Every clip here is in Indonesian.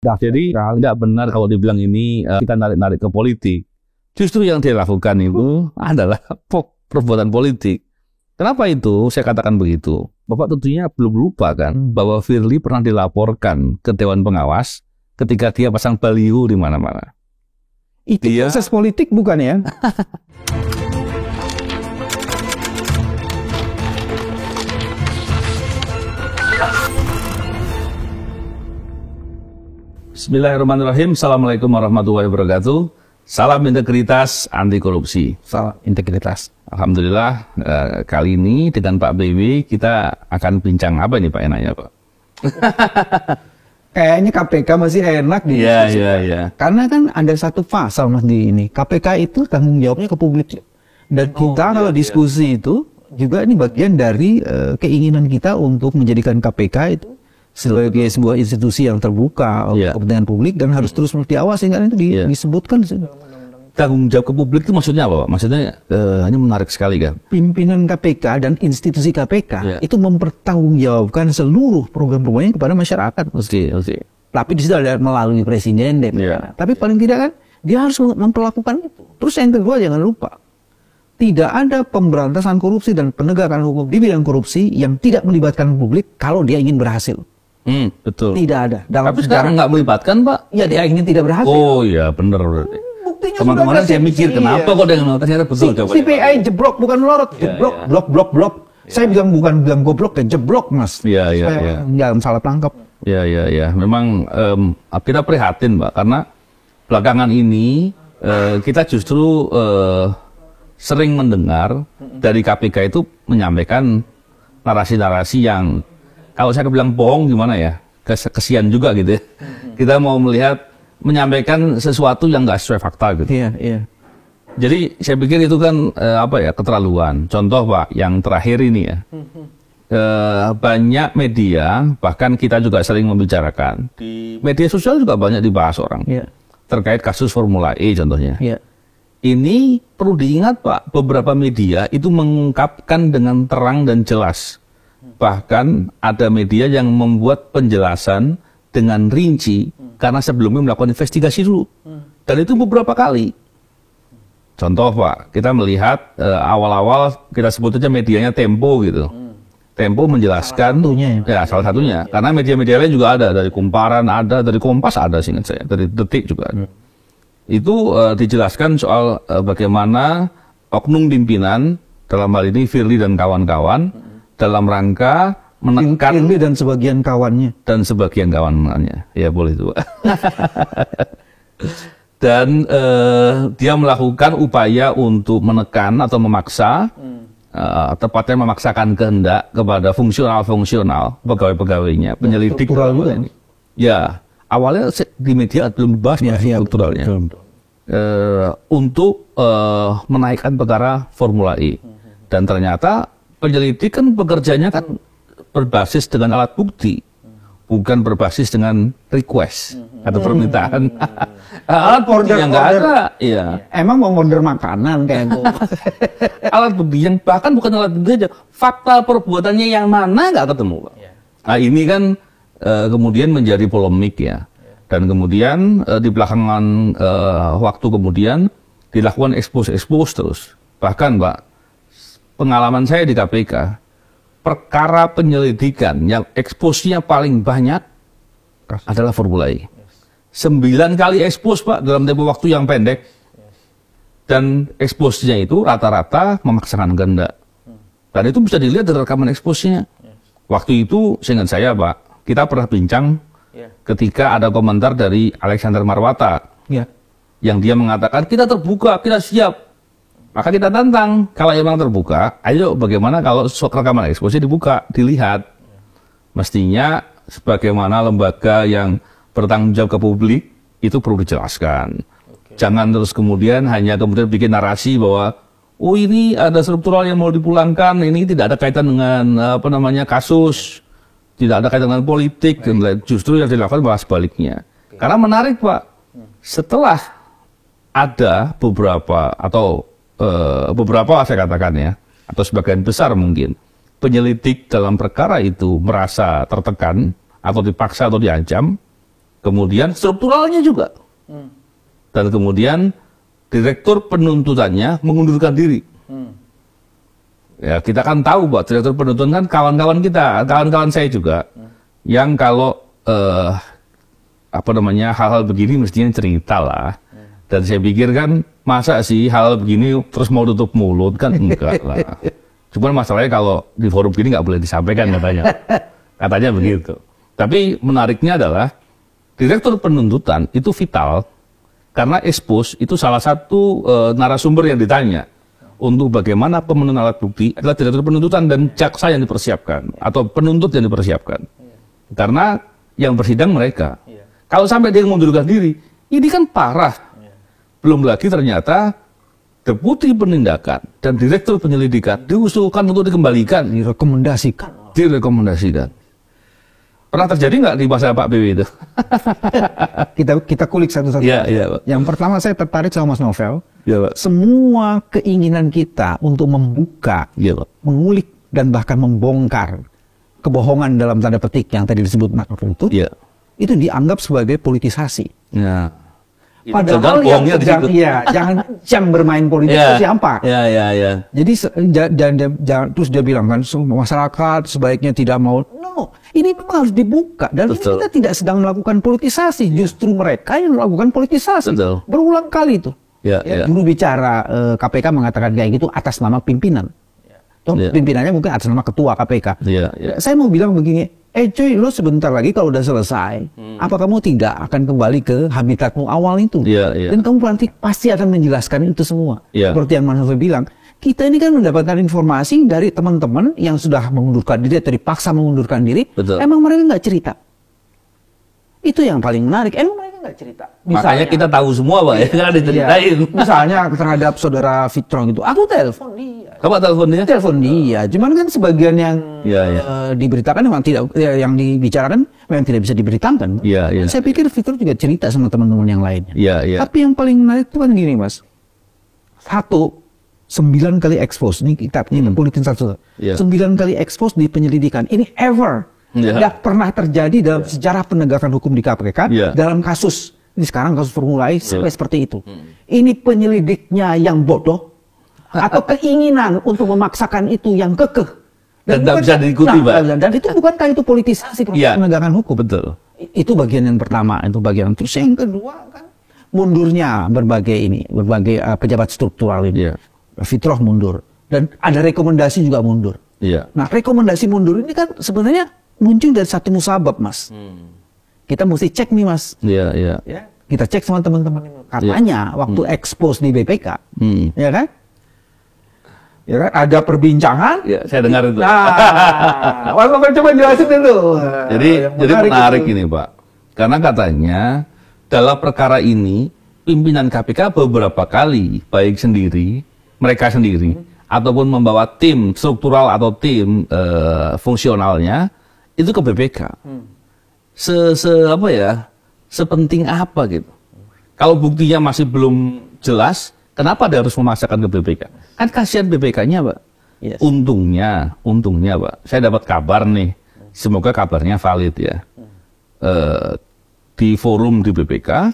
Jadi nggak benar kalau dibilang ini kita narik-narik ke politik. Justru yang dia lakukan itu adalah perbuatan politik. Kenapa itu? Saya katakan begitu. Bapak tentunya belum lupa kan bahwa Firly pernah dilaporkan ke Dewan Pengawas ketika dia pasang baliho di mana-mana. Itu proses politik bukan ya? Bismillahirrahmanirrahim. Assalamualaikum warahmatullahi wabarakatuh. Salam integritas anti korupsi. Salam integritas. Alhamdulillah kali ini dengan Pak BW kita akan bincang apa nih Pak enaknya Pak? Kayaknya KPK masih enak di Iya. Karena kan ada satu pasal Mas di ini. KPK itu tanggung jawabnya ke publik. Dan kita kalau diskusi itu juga ini bagian dari keinginan kita untuk menjadikan KPK itu sebagai sebuah institusi yang terbuka untuk kepentingan publik dan harus terus diawasi kan itu disebutkan. Tanggung jawab ke publik itu maksudnya apa Pak? Maksudnya ini menarik sekali kan. Pimpinan KPK dan institusi KPK itu mempertanggungjawabkan seluruh program-programnya kepada masyarakat. Oke. Tapi di situ ada melalui presiden deh. Tapi paling tidak kan dia harus memperlakukan itu. Terus yang kedua jangan lupa, tidak ada pemberantasan korupsi dan penegakan hukum di bidang korupsi yang tidak melibatkan publik kalau dia ingin berhasil. Betul. Tidak ada. Tapi sekarang nggak melibatkan Pak? Ya dia ingin tidak berhasil. Oh iya benar berarti. Kemarin saya mikir kenapa kok dia nggak ternyata betul. CPI jeblok bukan melorot, jeblok, blok. Saya bukan bilang goblok ya, jeblok Mas. Iya. Jangan salah tangkap. Iya. Memang kita prihatin Pak karena belakangan ini kita justru sering mendengar dari KPK itu menyampaikan narasi-narasi yang kalau saya bilang bohong gimana ya, kesian juga gitu ya. Kita mau melihat menyampaikan sesuatu yang nggak sesuai fakta gitu. Iya. Jadi saya pikir itu kan keterlaluan. Contoh Pak, yang terakhir ini ya, banyak media bahkan kita juga sering membicarakan di media sosial juga banyak dibahas orang terkait kasus Formula E contohnya. Ini perlu diingat Pak, beberapa media itu mengungkapkan dengan terang dan jelas. Bahkan ada media yang membuat penjelasan dengan rinci karena sebelumnya melakukan investigasi dulu. Dan itu beberapa kali. Contoh Pak, kita melihat awal-awal kita sebut aja medianya Tempo gitu. Tempo menjelaskan, salah satunya. Karena media-media lain juga ada, dari Kumparan ada, dari Kompas ada seingat saya, dari Detik juga ada. Itu dijelaskan soal bagaimana oknum pimpinan, dalam hal ini Firly dan kawan-kawan, dalam rangka menekan Firly dan sebagian kawannya. Ya boleh itu. Dan dia melakukan upaya untuk menekan atau memaksa, tepatnya memaksakan kehendak kepada fungsional pegawai-pegawainya, penyelidik. Ya, awalnya di media belum dibahas strukturalnya. Untuk menaikkan perkara Formula E. Dan ternyata penyelidik kan bekerjanya kan berbasis dengan alat bukti, bukan berbasis dengan request atau permintaan. Alat bukti yang nggak ada, Emang mau order makanan kayak gue. Alat bukti yang bahkan bukan alat bukti aja, fakta perbuatannya yang mana nggak ketemu. Nah ini kan kemudian menjadi polemik ya, dan kemudian di belakangan waktu kemudian dilakukan expose terus. Bahkan Pak, pengalaman saya di KPK, perkara penyelidikan yang eksposnya paling banyak adalah Formula E. 9 kali expose Pak dalam tempo waktu yang pendek. Dan eksposnya itu rata-rata memaksakan kehendak. Dan itu bisa dilihat dari rekaman eksposnya. Waktu itu seingat saya Pak, kita pernah bincang ketika ada komentar dari Alexander Marwata. Yang dia mengatakan kita terbuka, kita siap. Maka kita tantang, kalau emang terbuka, ayo bagaimana kalau rekaman eksposnya dibuka, dilihat. Mestinya sebagaimana lembaga yang bertanggung jawab ke publik, itu perlu dijelaskan. Jangan terus kemudian bikin narasi bahwa, oh ini ada struktural yang mau dipulangkan, ini tidak ada kaitan dengan kasus, tidak ada kaitan dengan politik, dan justru yang dilakukan malah sebaliknya. Karena menarik Pak, setelah ada beberapa saya katakan ya, atau sebagian besar mungkin, penyelidik dalam perkara itu merasa tertekan, atau dipaksa atau diancam, kemudian strukturalnya juga, dan kemudian direktur penuntutannya mengundurkan diri. Ya, kita kan tahu bahwa direktur penuntutan kan kawan-kawan kita, kawan-kawan saya juga, yang kalau hal-hal begini mestinya cerita lah. Dan saya pikir kan, masa sih hal begini terus mau tutup mulut, kan enggak lah. Cuman masalahnya kalau di forum gini nggak boleh disampaikan katanya. Katanya begitu. Tapi menariknya adalah, direktur penuntutan itu vital, karena expose itu salah satu narasumber yang ditanya. Untuk bagaimana pemenuhan alat bukti adalah direktur penuntutan dan jaksa yang dipersiapkan, atau penuntut yang dipersiapkan. Karena yang bersidang mereka. Kalau sampai dia mengundurkan diri, ini kan parah. Belum lagi ternyata deputi penindakan dan direktur penyelidikan diusulkan untuk dikembalikan. Direkomendasikan. Pernah terjadi nggak di masa Pak BW itu? kita kulik satu-satu. Ya, ya, Pak. Yang pertama saya tertarik sama Mas Novel. Ya, Pak. Semua keinginan kita untuk membuka, Ya, Pak. mengulik, dan bahkan membongkar kebohongan dalam tanda petik yang tadi disebut Mas Novel Ya. itu dianggap sebagai politisasi. Ya. Padahal yang jangan bermain politik itu siapa? Ya. Jadi terus dia bilang kan, masyarakat sebaiknya tidak mau. No, ini memang harus dibuka, dan kita tidak sedang melakukan politisasi. Justru mereka yang melakukan politisasi. Betul. Berulang kali itu. Ya. Dulu bicara KPK mengatakan kayak gitu atas nama pimpinan. Pimpinannya mungkin atas nama ketua KPK. Ya. Saya mau bilang begini. Cuy, lo sebentar lagi kalau udah selesai, apa kamu tidak akan kembali ke habitatmu awal itu? Dan kamu nanti pasti akan menjelaskan itu semua. Seperti yang Mas Novel bilang, kita ini kan mendapatkan informasi dari teman-teman yang sudah mengundurkan diri atau dipaksa mengundurkan diri. Betul. Emang mereka nggak cerita? Itu yang paling menarik. Emang mereka nggak cerita? Makanya kita tahu semua, Pak, ya kan diceritain. Misalnya terhadap saudara Fitrong itu, aku telepon dia. Kamu telepon dia? Telepon dia. Cuman kan sebagian yang diberitakan memang tidak, yang dibicarakan memang tidak bisa diberitakan. Saya pikir Fitrong juga cerita sama teman-teman yang lainnya. Tapi yang paling menarik itu kan gini, Mas. 9 kali expose. Ini kita ini politik satu. 9 kali expose di penyelidikan. Ini ever. Tidak pernah terjadi dalam sejarah penegakan hukum di KPK dalam kasus ini sekarang kasus Formula E sampai seperti itu. Ini penyelidiknya yang bodoh atau keinginan untuk memaksakan itu yang kekeh dan tidak bisa diikuti, Pak. Dan itu bukankah itu politisasi proses penegakan hukum? Betul. Itu bagian yang pertama, itu bagian. Terus yang kedua kan mundurnya berbagai pejabat struktural ini. Fitroh mundur dan ada rekomendasi juga mundur. Nah, rekomendasi mundur ini kan sebenarnya muncul dari satu musabab, Mas. Kita mesti cek nih, Mas. Ya. Kita cek sama teman-teman. Katanya waktu expose di BPK, ya kan? Ada perbincangan. Saya dengar itu. Nah, coba jelasin dulu. Jadi menarik ini, Pak. Karena katanya dalam perkara ini pimpinan KPK beberapa kali baik mereka sendiri ataupun membawa tim struktural atau tim fungsionalnya itu ke BPK. Sepenting apa gitu. Kalau buktinya masih belum jelas, kenapa dia harus memaksakan ke BPK? Kan kasihan BPK-nya, Pak. Untungnya, Pak. Saya dapat kabar nih. Semoga kabarnya valid ya. Di forum di BPK,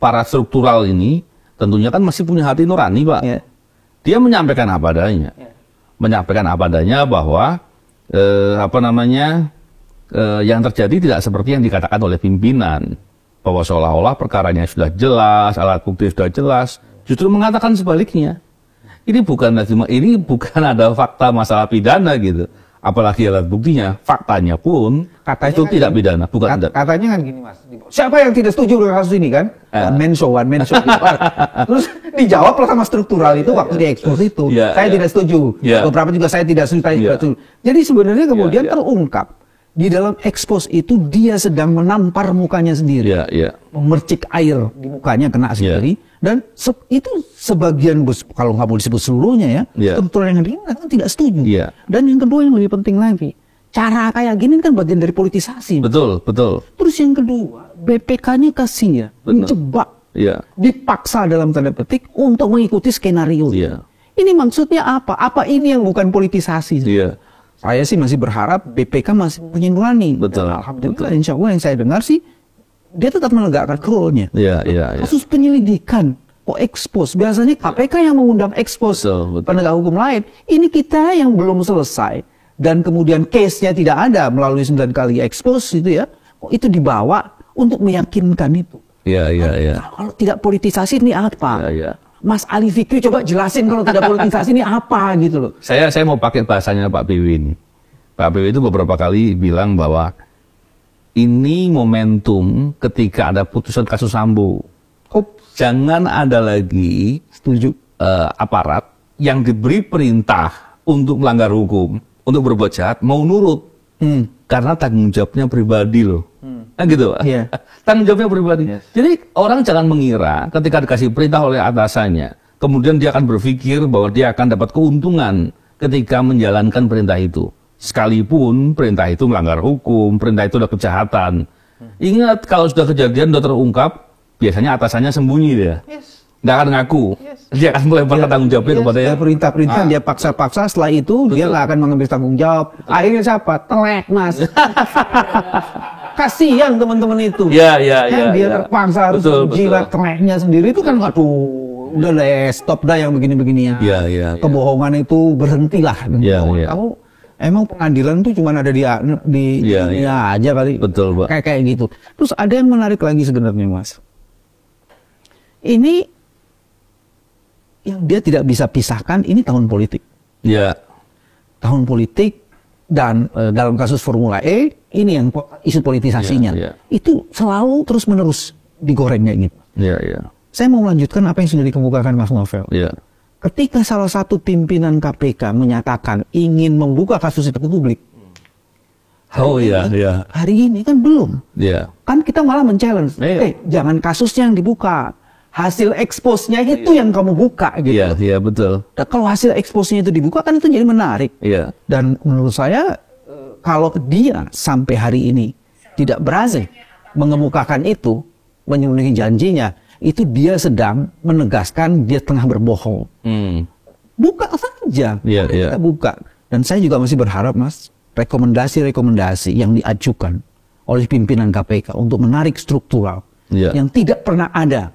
para struktural ini tentunya kan masih punya hati nurani, Pak. Dia menyampaikan apa adanya. Menyampaikan apa adanya bahwa yang terjadi tidak seperti yang dikatakan oleh pimpinan, bahwa seolah-olah perkaranya sudah jelas, alat bukti sudah jelas, justru mengatakan sebaliknya. Ini bukan ada fakta masalah pidana gitu, apalagi alat buktinya, faktanya pun itu kan tidak pidana, bukan. Katanya kan gini, Mas, siapa yang tidak setuju dengan kasus ini kan? One man show. Terus dijawab sama struktural itu waktu diekspos itu, saya tidak setuju. Beberapa juga saya tidak setuju. Jadi sebenarnya kemudian terungkap di dalam expose itu dia sedang menampar mukanya sendiri, memercik air di mukanya kena sendiri, dan itu sebagian kalau nggak mau disebut seluruhnya struktural yang ringan kan tidak setuju. Dan yang kedua yang lebih penting lagi, cara kayak gini kan bagian dari politisasi. Betul. Terus yang kedua, BPK-nya kasih menjebak, dipaksa dalam tanda petik untuk mengikuti skenario. Ini maksudnya apa? Apa ini yang bukan politisasi? Saya sih masih berharap BPK masih punya nurani. Betul. Alhamdulillah, insya Allah yang saya dengar sih dia tetap menegakkan role-nya. Iya, iya, iya. Kasus penyelidikan kok expose, biasanya KPK yang mengundang expose Betul. penegak hukum lain. Ini kita yang belum selesai dan kemudian case-nya tidak ada melalui 9 kali expose itu ya, kok itu dibawa untuk meyakinkan itu. Iya, iya, iya. Kalau tidak politisasi ini apa? Iya, iya. Mas Ali Fikri coba jelasin kalau tidak politisasi ini apa gitu loh. Saya mau pakai bahasanya Pak PW ini. Pak PW itu beberapa kali bilang bahwa ini momentum ketika ada putusan kasus Sambo. Jangan ada lagi Setuju. Aparat yang diberi perintah untuk melanggar hukum, untuk berbuat jahat, mau nurut. Karena tanggung jawabnya pribadi loh. Nah gitu. Iya. Tanggung jawabnya pribadi. Jadi orang jangan mengira ketika dikasih perintah oleh atasannya, kemudian dia akan berpikir bahwa dia akan dapat keuntungan ketika menjalankan perintah itu. Sekalipun perintah itu melanggar hukum, perintah itu adalah kejahatan. Ingat, kalau sudah kejadian, sudah terungkap, biasanya atasannya sembunyi dia. Nggak akan ngaku. Dia akan melemparkan tanggung jawabnya kepada Dia perintah-perintah, dia paksa-paksa, setelah itu dia nggak akan mengambil tanggung jawab. Akhirnya siapa? Telek, Mas. Kasihan teman-teman itu. Iya, iya, iya. Dia ya. terpaksa harus jilat teleknya sendiri itu kan, aduh, udah deh, stop dah yang begini-begini ya. Iya, iya. Kebohongan itu berhentilah. Iya, iya. Kamu emang pengadilan tuh cuma ada di Iya, dunia aja kali. Betul, Pak. Kayak gitu. Terus ada yang menarik lagi sebenarnya, Mas. Ini yang dia tidak bisa pisahkan, ini tahun politik. Iya. Tahun politik dan dalam kasus Formula E ini yang isu politisasinya. Iya, iya. Itu selalu terus-menerus digorengnya gitu. Iya, iya. Saya mau melanjutkan apa yang sudah dikemukakan Mas Novel. Iya. Ketika salah satu pimpinan KPK menyatakan ingin membuka kasus itu ke publik. Oh iya, iya. Hari ini kan belum. Iya. Kan kita malah men-challenge. Iya. Jangan kasusnya yang dibuka. Hasil expose-nya itu yang kamu buka gitu. Iya, iya, betul. Nah, kalau hasil expose-nya itu dibuka kan itu jadi menarik. Iya. Dan menurut saya kalau dia sampai hari ini tidak berhasil mengemukakan itu, memenuhi janjinya, itu dia sedang menegaskan dia tengah berbohong. Buka saja. Iya, iya. Kita buka. Dan saya juga masih berharap, Mas, rekomendasi-rekomendasi yang diajukan oleh pimpinan KPK untuk menarik struktural yang tidak pernah ada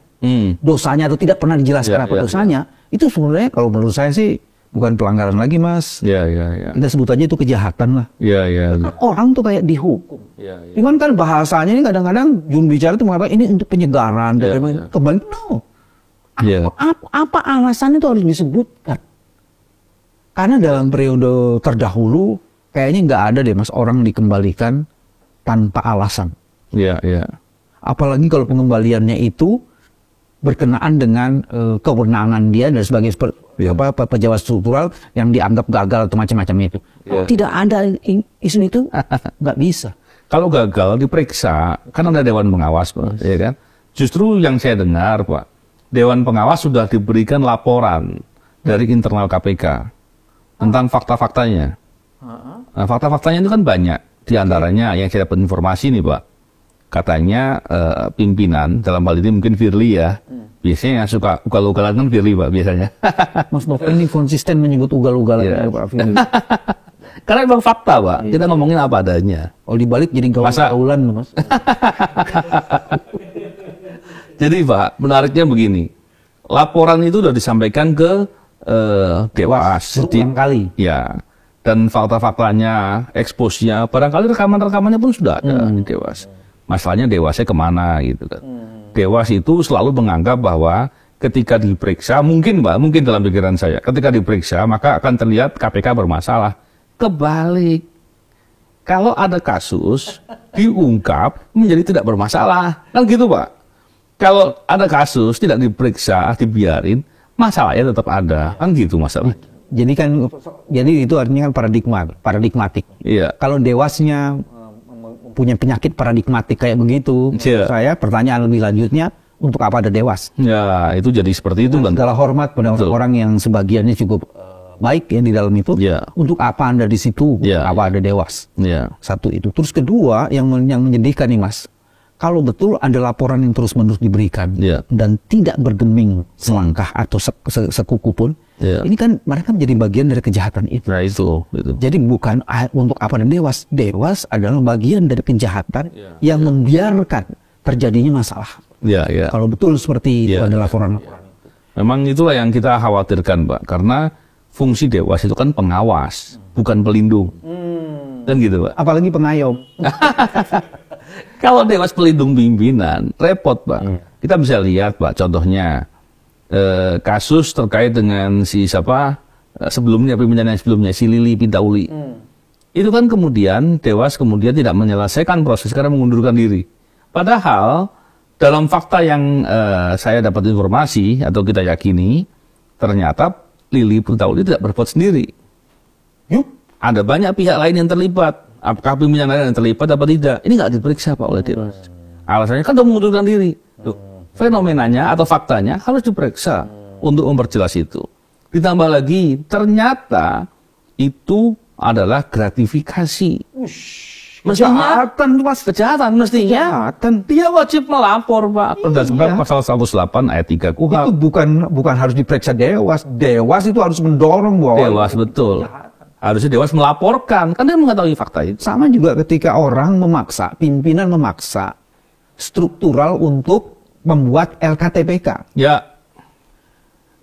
dosanya atau tidak pernah dijelaskan apa dosanya, itu sebenarnya kalau menurut saya sih bukan pelanggaran lagi, Mas. Iya, iya, iya. Kita sebut aja itu kejahatan lah. Iya, iya. Orang tuh kayak dihukum. Iya, iya. Cuman kan bahasanya ini kadang-kadang juru bicara itu mengatakan ini untuk penyegaran. Kembali, no. Apa alasannya itu harus disebutkan? Karena dalam periode terdahulu kayaknya nggak ada deh, Mas, orang dikembalikan tanpa alasan. Iya, iya. Apalagi kalau pengembaliannya itu berkenaan dengan kewenangan dia dan sebagai pejabat struktural yang dianggap gagal atau macam-macam itu. Kalau tidak ada isu itu, nggak bisa. Kalau gagal diperiksa, kan ada Dewan Pengawas, Pak, ya kan? Justru yang saya dengar, Pak, Dewan Pengawas sudah diberikan laporan dari internal KPK tentang fakta-faktanya. Nah, fakta-faktanya itu kan banyak. Di antaranya yang saya dapat informasi nih, Pak, katanya pimpinan, dalam hal ini mungkin Firly ya, biasanya yang suka ugal-ugalan kan Firly, Pak, biasanya. Mas Novel ini konsisten menyebut ugal-ugalan Pak Firly. Karena memang fakta, Pak. Kita ngomongin apa adanya. Kalau dibalik jadi ugal-ugalan, Mas. Jadi, Pak, menariknya begini. Laporan itu sudah disampaikan ke Dewas. Berulang kali. Ya. Dan fakta-faktanya, eksposnya, barangkali rekaman-rekamannya pun sudah ada di Dewas. Masalahnya Dewasnya kemana gitu kan. Dewas itu selalu menganggap bahwa ketika diperiksa, mungkin Pak, mungkin dalam pikiran saya, ketika diperiksa maka akan terlihat KPK bermasalah. Kebalik. Kalau ada kasus, diungkap menjadi tidak bermasalah. Kan gitu, Pak. Kalau ada kasus, tidak diperiksa, dibiarin, masalahnya tetap ada. Kan gitu masalahnya. Jadi itu artinya kan paradigmatik. Iya. Kalau Dewasnya punya penyakit paradigmatik kayak begitu, saya pertanyaan lebih lanjutnya, untuk apa ada Dewas? Ya, itu jadi seperti itu kan. Segala hormat pada orang yang sebagiannya cukup baik ya di dalam itu. Untuk apa Anda di situ? Apa ada Dewas? Satu itu. Terus kedua yang menyedihkan nih, Mas, kalau betul ada laporan yang terus-menerus diberikan dan tidak bergeming selangkah atau sekuku pun, ini kan mereka menjadi bagian dari kejahatan itu. Nah itu. Jadi bukan untuk apa dan Dewas. Dewas adalah bagian dari kejahatan yang membiarkan terjadinya masalah. Ya, ya. Kalau betul seperti itu Ya. ada laporan. Memang itulah yang kita khawatirkan, Pak. Karena fungsi Dewas itu kan pengawas, bukan pelindung. Kan gitu, Pak. Apalagi pengayom. Kalau Dewas pelindung pimpinan, repot, Pak. Kita bisa lihat, Pak, contohnya kasus terkait dengan si siapa sebelumnya, pimpinan yang sebelumnya, si Lili Pintauli. Itu kan kemudian Dewas kemudian tidak menyelesaikan proses karena mengundurkan diri. Padahal dalam fakta yang saya dapat informasi atau kita yakini, ternyata Lili Pintauli tidak berbuat sendiri. Ada banyak pihak lain yang terlibat. Apakah pimpinan lain yang terlibat atau tidak? Ini nggak diperiksa, Pak, oleh Dewas. Alasannya kan sudah mengundurkan diri. Tuh, fenomenanya atau faktanya harus diperiksa untuk memperjelas itu. Ditambah lagi, ternyata itu adalah gratifikasi. Mestinya kejahatan, mestinya dia wajib melapor, Pak. Berdasarkan pasal 108 ayat 3 KUHP. Itu bukan harus diperiksa Dewas. Dewas itu harus mendorong bahwa Dewas, betul. Harusnya Dewas melaporkan, kan dia mengetahui fakta itu. sama juga ketika orang memaksa, pimpinan memaksa struktural untuk membuat LKTPK. Ya,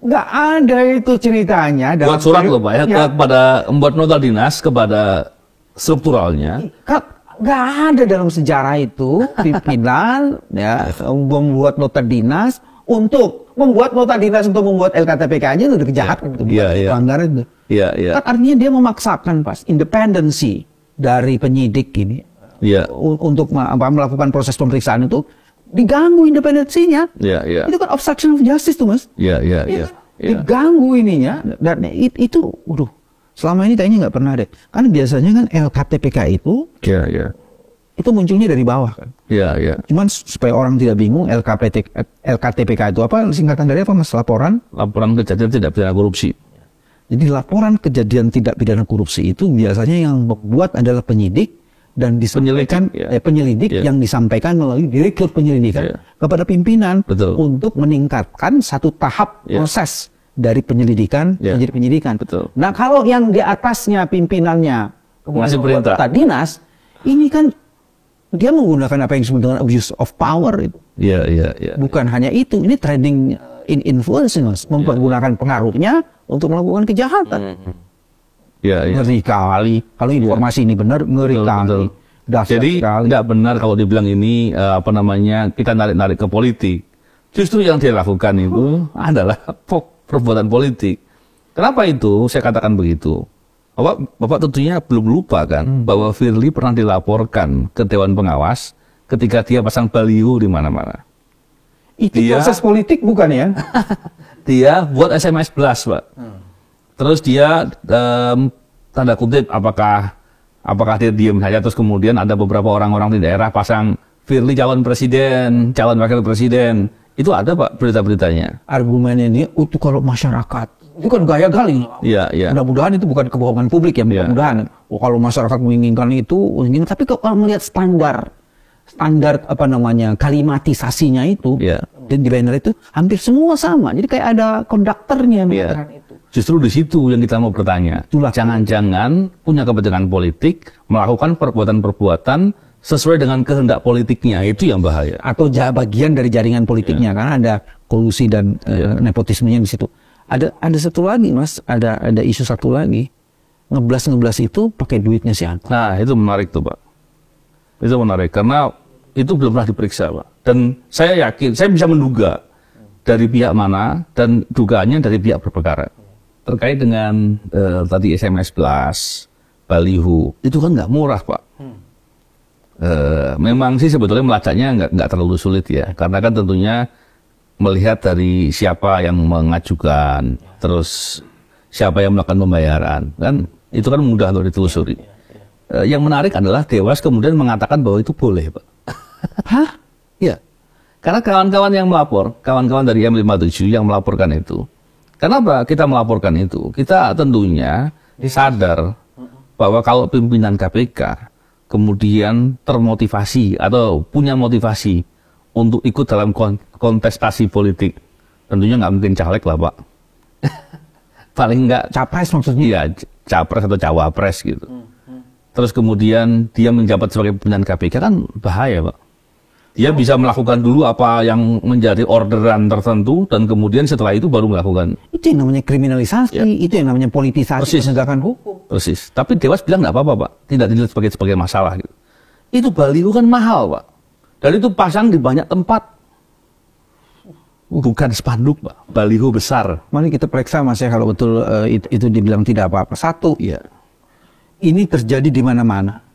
Nggak ada itu ceritanya. buat surat loh, Pak, ya, kepada membuat nota dinas kepada strukturalnya. Nggak ada dalam sejarah itu pimpinan ya membuat nota dinas untuk membuat nota dinas untuk membuat LKTPK aja itu udah kejahatan itu, Iya, iya. pelanggaran itu. Iya, iya. Kan artinya dia memaksakan pas independensi dari penyidik ini Iya. untuk melakukan proses pemeriksaan itu diganggu independensinya. Iya, iya. Itu kan obstruction of justice tuh, Mas. Iya, iya, Iya iya. kan? Diganggu ininya dan itu waduh, selama ini kayaknya nggak pernah deh. Kan biasanya kan LKTPK itu Iya, iya. munculnya dari bawah kan. Iya, iya. Cuman supaya orang tidak bingung LKTPK itu apa, singkatan dari apa, Mas? Laporan. Laporan kejadian tidak pidana korupsi. Jadi laporan kejadian tidak pidana korupsi itu biasanya yang membuat adalah penyidik dan disampaikan penyelidik Ya. yang disampaikan melalui direktur penyelidikan Ya. kepada pimpinan Betul. untuk meningkatkan satu tahap Ya. proses dari penyelidikan Ya. menjadi penyidikan. Betul. Nah, kalau yang di atasnya pimpinannya Ngasih perintah. kepala dinas, ini kan dia menggunakan apa yang disebut dengan abuse of power itu. Iya, iya, iya. Bukan hanya itu, ini trading in influence, Mas, mempergunakan pengaruhnya untuk melakukan kejahatan. Iya, iya. Ngeri kali. Kalau informasi ini benar, ngeri Betul, kali. betul. Dahsyat Jadi sekali. nggak benar kalau dibilang ini kita narik-narik ke politik. Justru yang dia lakukan itu adalah perbuatan politik. Kenapa itu? Saya katakan begitu. Bapak tentunya belum lupa kan bahwa Firly pernah dilaporkan ke Dewan Pengawas ketika dia pasang baliho di mana-mana. Itu dia- proses politik bukan ya? Dia buat SMS blast, Pak. Terus dia tanda kutip apakah dia diam saja terus kemudian ada beberapa orang-orang di daerah pasang Firly calon presiden, calon wakil presiden. Itu ada, Pak, berita-beritanya. Argumen ini itu kalau masyarakat itu kan gaya kali. Iya, iya. Mudah-mudahan itu bukan kebohongan publik ya, Iya. mudah-mudahan. Kalau masyarakat menginginkan itu, tapi kalau melihat standar apa namanya kalimatisasinya itu Iya. dan di banner itu hampir semua sama. Jadi kayak ada konduktornya yang mengatakan itu. Justru di situ yang kita mau bertanya. Itulah. Jangan-jangan punya kepentingan politik melakukan perbuatan-perbuatan sesuai dengan kehendak politiknya, itu yang bahaya. Atau bagian dari jaringan politiknya karena ada kolusi dan nepotismenya di situ. Ada satu lagi, Mas, ada isu satu lagi. Ngeblas itu pakai duitnya si Anton. Nah, itu menarik tuh, Pak. Itu menarik karena itu belum pernah diperiksa, Pak. Dan saya yakin, saya bisa menduga dari pihak mana dan dugaannya dari pihak berperkara. Terkait dengan tadi SMS blast, baliho, itu kan nggak murah, Pak. Memang sih sebetulnya melacaknya nggak terlalu sulit ya, karena kan tentunya melihat dari siapa yang mengajukan, terus siapa yang melakukan pembayaran, kan itu kan mudah untuk ditelusuri. Yang menarik adalah Dewas kemudian mengatakan bahwa itu boleh, Pak. Hah? Ya, karena kawan-kawan yang melapor, kawan-kawan dari M57 yang melaporkan itu. Kenapa kita melaporkan itu? Kita tentunya sadar bahwa kalau pimpinan KPK kemudian termotivasi atau punya motivasi untuk ikut dalam kontestasi politik, tentunya nggak mungkin caleg lah, Pak. Paling nggak Capres maksudnya? iya, capres atau cawapres gitu. Terus kemudian dia menjabat sebagai pimpinan KPK kan bahaya, Pak. Dia bisa melakukan dulu apa yang menjadi orderan tertentu dan kemudian setelah itu baru melakukan. Itu yang namanya kriminalisasi, Ya. itu yang namanya politisasi penegakan hukum. Persis. Tapi Dewas bilang nggak apa-apa, Pak. Tidak dilihat sebagai masalah. Gitu. Itu baliho kan mahal, Pak. Dan itu pasang di banyak tempat. Bukan spanduk, Pak. Baliho besar. Mari kita periksa Mas ya kalau betul itu dibilang tidak apa-apa. Satu, Iya. ini terjadi di mana-mana.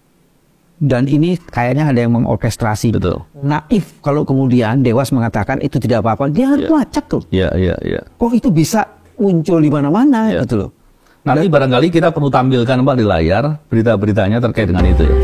Dan ini kayaknya ada yang mengorkestrasi. Betul. Naif kalau kemudian Dewas mengatakan itu tidak apa-apa. Dia harus lacak tuh. Iya, iya, iya. Kok itu bisa muncul di mana-mana Ya. gitu loh. Nanti barangkali kita perlu tampilkan, Pak, di layar berita-beritanya terkait dengan itu ya.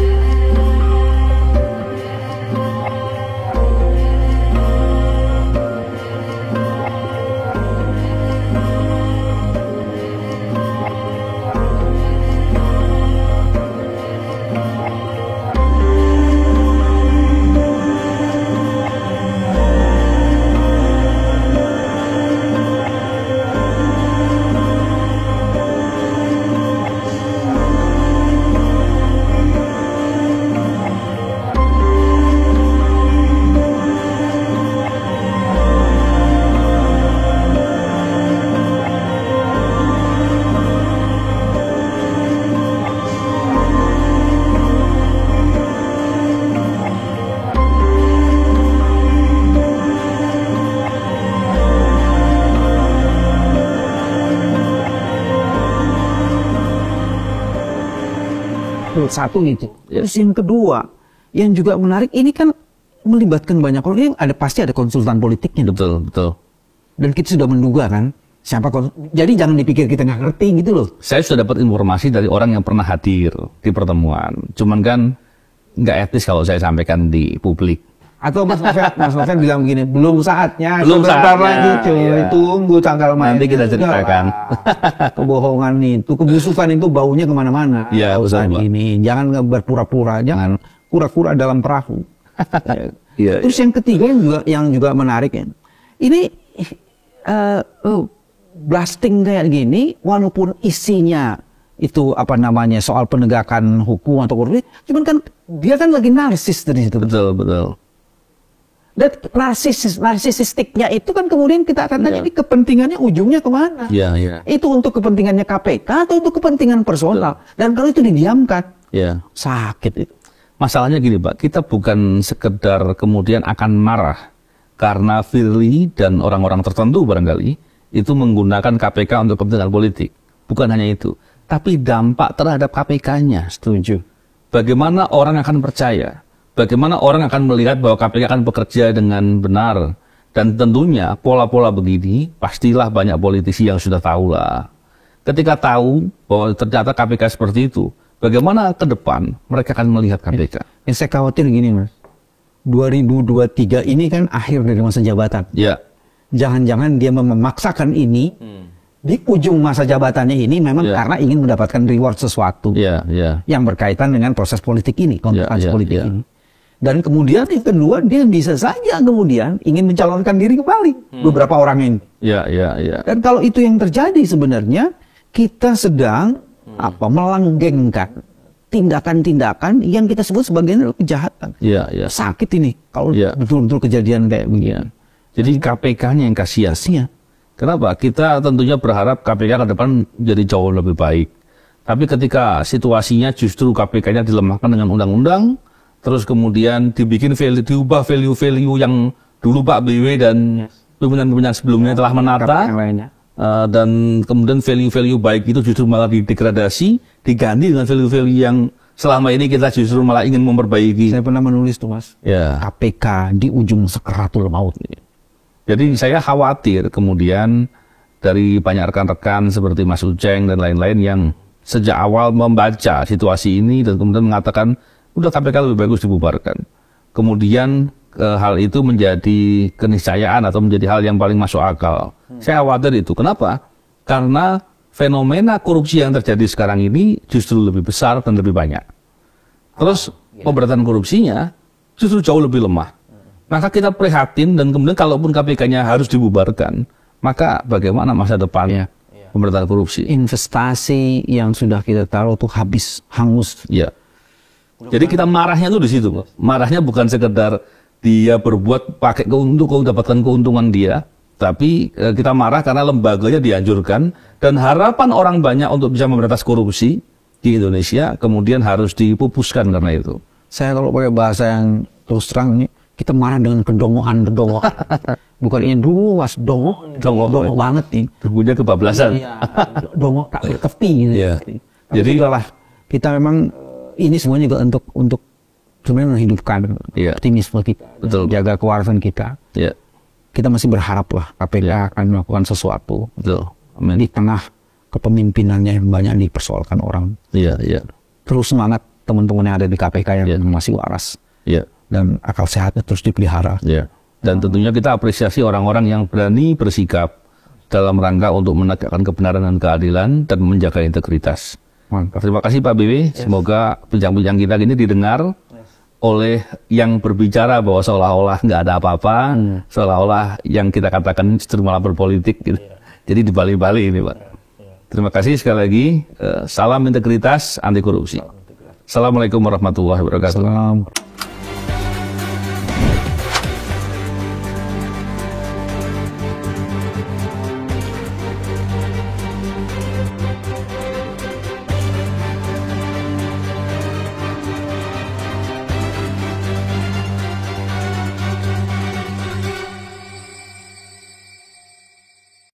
Satu itu. Terus yang kedua, yang juga menarik ini kan melibatkan banyak orang. Ini pasti ada konsultan politiknya. Betul, betul. Dan kita sudah menduga kan siapa jadi jangan dipikir kita nggak ngerti gitu loh. Saya sudah dapat informasi dari orang yang pernah hadir di pertemuan. Cuman kan nggak etis kalau saya sampaikan di publik. Atau Mas Novel bilang begini, belum saatnya. Belum sebentar saatnya, lagi cuy, iya. tunggu tanggal mainnya. Nanti kita ceritakan. Kebohongan itu, kebusukan itu baunya kemana-mana. Iya, betul, Pak. Ini jangan berpura-pura, jangan pura-pura dalam perahu. Iya. Terus yang ketiga yang juga menarik ya, ini blasting kayak gini, walaupun isinya itu apa namanya soal penegakan hukum atau korupsi, cuman kan dia kan lagi narsis dari situ. Betul, betul. Dan narsisistiknya itu kan kemudian kita akan tanya ini kepentingannya ujungnya kemana? Iya, iya. Itu untuk kepentingannya KPK atau untuk kepentingan personal? Dan kalau itu didiamkan, Iya. sakit itu. Masalahnya gini, Pak, kita bukan sekedar kemudian akan marah karena Firly dan orang-orang tertentu barangkali itu menggunakan KPK untuk kepentingan politik. Bukan hanya itu, tapi dampak terhadap KPK-nya. Setuju. Bagaimana orang akan percaya? Bagaimana orang akan melihat bahwa KPK akan bekerja dengan benar? Dan tentunya pola-pola begini pastilah banyak politisi yang sudah tahu lah. Ketika tahu bahwa ternyata KPK seperti itu, bagaimana ke depan mereka akan melihat KPK? Yang saya khawatir gini Mas, 2023 ini kan akhir dari masa jabatan. Ya. Jangan-jangan dia memaksakan ini di ujung masa jabatannya ini memang karena ingin mendapatkan reward sesuatu yang berkaitan dengan proses politik ini, kontestasi politik ini. Dan kemudian yang kedua dia bisa saja kemudian ingin mencalonkan diri kembali beberapa orang ini. Dan kalau itu yang terjadi sebenarnya kita sedang melanggengkan tindakan-tindakan yang kita sebut sebagai kejahatan. Sakit ini kalau betul-betul kejadian kayak begini. Jadi KPK-nya yang kasih sia-sia. Kenapa? Kita tentunya berharap KPK ke depan jadi jauh lebih baik. Tapi ketika situasinya justru KPK-nya dilemahkan dengan undang-undang, terus kemudian diubah value-value yang dulu Pak BW dan pimpinan-pimpinan sebelumnya telah menata, dan kemudian value-value baik itu justru malah didegradasi, diganti dengan value-value yang selama ini kita justru malah ingin memperbaiki. Saya pernah menulis tuh Mas, KPK di ujung sakaratul maut. Jadi saya khawatir kemudian dari banyak rekan-rekan seperti Mas Uceng dan lain-lain yang sejak awal membaca situasi ini dan kemudian mengatakan udah KPK lebih bagus dibubarkan. Kemudian hal itu menjadi keniscayaan atau menjadi hal yang paling masuk akal. Saya khawatir itu. Kenapa? Karena fenomena korupsi yang terjadi sekarang ini justru lebih besar dan lebih banyak. Terus pemberantasan korupsinya justru jauh lebih lemah. Maka kita prihatin dan kemudian kalaupun KPK-nya harus dibubarkan, maka bagaimana masa depan pemberantasan korupsi? Investasi yang sudah kita taruh tuh habis, hangus. Jadi kita marahnya tuh di situ. Marahnya bukan sekedar dia berbuat pakai untuk mendapatkan keuntungan dia, tapi kita marah karena lembaganya dihancurkan, dan harapan orang banyak untuk bisa memberantas korupsi di Indonesia kemudian harus dipupuskan karena itu. Saya kalau pakai bahasa yang terus terang ini, kita marah dengan kedongoan. Bukan ini luas, dongo banget nih. Berbunya kebablasan. Iya, dongo tak bertepi. Iya. Jadi kita memang ini semuanya juga untuk sebenarnya menghidupkan optimisme kita, betul, jaga kewarasan kita. Iya. Kita masih berharap lah KPK akan melakukan sesuatu. Betul. Amin. Di tengah kepemimpinannya yang banyak dipersoalkan orang. Iya, iya. Terus semangat teman-teman yang ada di KPK yang masih waras. Iya. Dan akal sehatnya terus dipelihara. Iya. Dan tentunya kita apresiasi orang-orang yang berani bersikap dalam rangka untuk menegakkan kebenaran dan keadilan dan menjaga integritas. Mantap. Terima kasih Pak BW. Semoga bincang-bincang kita ini didengar oleh yang berbicara bahwa seolah-olah nggak ada apa-apa, seolah-olah yang kita katakan justru malah berpolitik gitu. Jadi dibalik-balik ini Pak. Terima kasih sekali lagi. Salam integritas, anti korupsi. Assalamualaikum warahmatullahi wabarakatuh. Salam.